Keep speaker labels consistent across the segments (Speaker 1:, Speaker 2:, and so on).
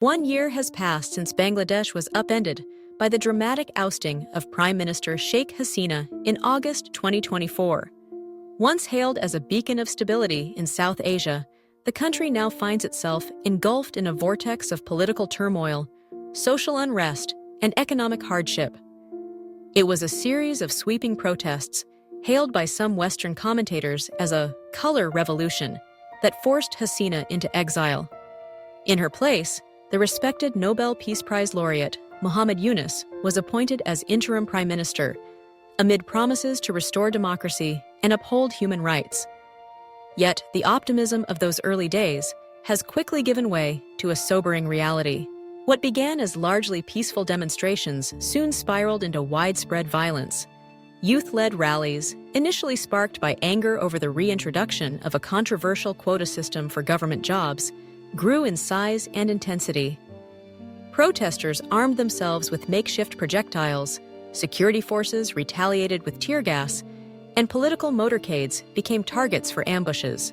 Speaker 1: 1 year has passed since Bangladesh was upended by the dramatic ousting of Prime Minister Sheikh Hasina in August 2024. Once hailed as a beacon of stability in South Asia, the country now finds itself engulfed in a vortex of political turmoil, social unrest, and economic hardship. It was a series of sweeping protests, hailed by some Western commentators as a color revolution, that forced Hasina into exile. In her place, the respected Nobel Peace Prize laureate Muhammad Yunus was appointed as interim Prime Minister, amid promises to restore democracy and uphold human rights. Yet, the optimism of those early days has quickly given way to a sobering reality. What began as largely peaceful demonstrations soon spiraled into widespread violence. Youth-led rallies, initially sparked by anger over the reintroduction of a controversial quota system for government jobs, grew in size and intensity. Protesters armed themselves with makeshift projectiles, security forces retaliated with tear gas, and political motorcades became targets for ambushes.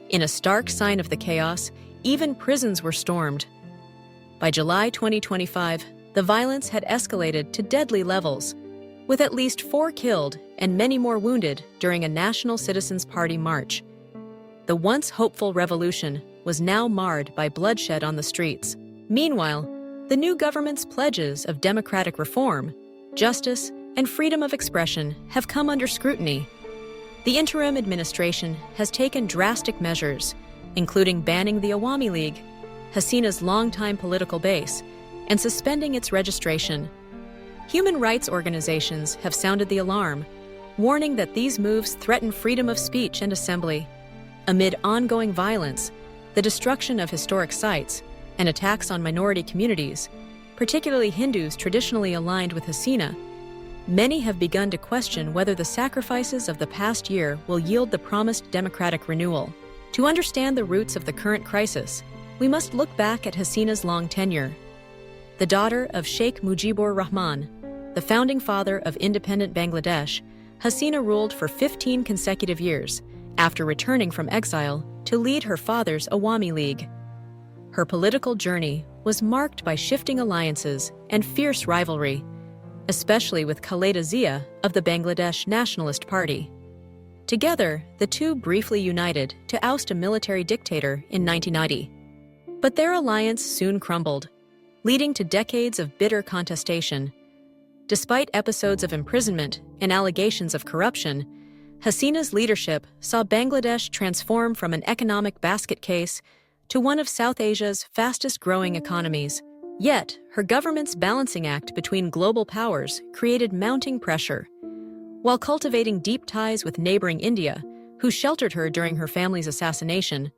Speaker 1: In a stark sign of the chaos, even prisons were stormed. By July 2025, the violence had escalated to deadly levels, with at least 4 killed and many more wounded during a National Citizens Party march. The once hopeful revolution was now marred by bloodshed on the streets. Meanwhile, the new government's pledges of democratic reform, justice, and freedom of expression have come under scrutiny. The interim administration has taken drastic measures, including banning the Awami League, Hasina's longtime political base, and suspending its registration. Human rights organizations have sounded the alarm, warning that these moves threaten freedom of speech and assembly. Amid ongoing violence, the destruction of historic sites, and attacks on minority communities, particularly Hindus traditionally aligned with Hasina, many have begun to question whether the sacrifices of the past year will yield the promised democratic renewal. To understand the roots of the current crisis, we must look back at Hasina's long tenure. The daughter of Sheikh Mujibur Rahman, the founding father of independent Bangladesh, Hasina ruled for 15 consecutive years, after returning from exile to lead her father's Awami League. Her political journey was marked by shifting alliances and fierce rivalry, especially with Khaleda Zia of the Bangladesh Nationalist Party. Together, the two briefly united to oust a military dictator in 1990. But their alliance soon crumbled, leading to decades of bitter contestation. Despite episodes of imprisonment and allegations of corruption, Hasina's leadership saw Bangladesh transform from an economic basket case to one of South Asia's fastest-growing economies. Yet, her government's balancing act between global powers created mounting pressure. While cultivating deep ties with neighboring India, who sheltered her during her family's assassination,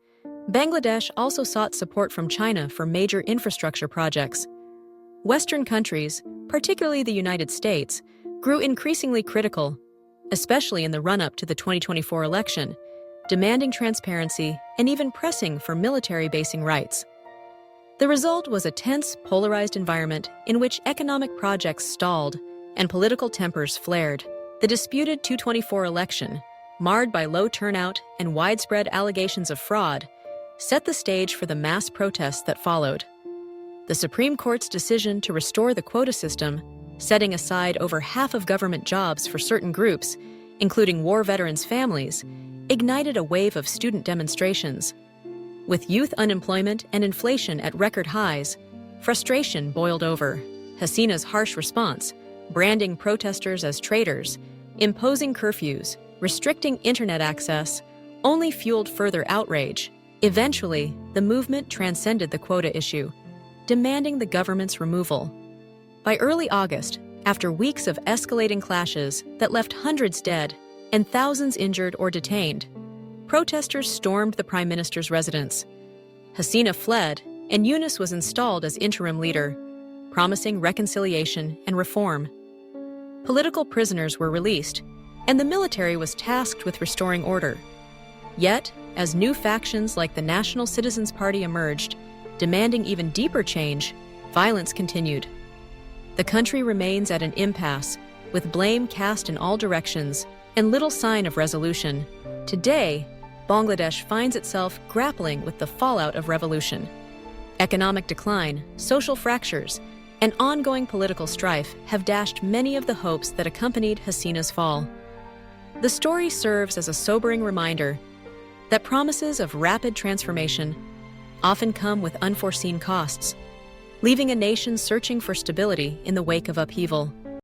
Speaker 1: Bangladesh also sought support from China for major infrastructure projects. Western countries, particularly the United States, grew increasingly critical, especially in the run-up to the 2024 election, demanding transparency and even pressing for military basing rights. The result was a tense, polarized environment in which economic projects stalled and political tempers flared. The disputed 2024 election, marred by low turnout and widespread allegations of fraud, set the stage for the mass protests that followed. The Supreme Court's decision to restore the quota system, setting aside over half of government jobs for certain groups, including war veterans' families, ignited a wave of student demonstrations. With youth unemployment and inflation at record highs, frustration boiled over. Hasina's harsh response, branding protesters as traitors, imposing curfews, restricting internet access, only fueled further outrage. Eventually, the movement transcended the quota issue, demanding the government's removal. By early August, after weeks of escalating clashes that left hundreds dead and thousands injured or detained, protesters stormed the Prime Minister's residence. Hasina fled, and Yunus was installed as interim leader, promising reconciliation and reform. Political prisoners were released, and the military was tasked with restoring order. Yet, as new factions like the National Citizens Party emerged, demanding even deeper change, violence continued. The country remains at an impasse, with blame cast in all directions and little sign of resolution. Today, Bangladesh finds itself grappling with the fallout of revolution. Economic decline, social fractures, and ongoing political strife have dashed many of the hopes that accompanied Hasina's fall. The story serves as a sobering reminder that promises of rapid transformation often come with unforeseen costs, leaving a nation searching for stability in the wake of upheaval.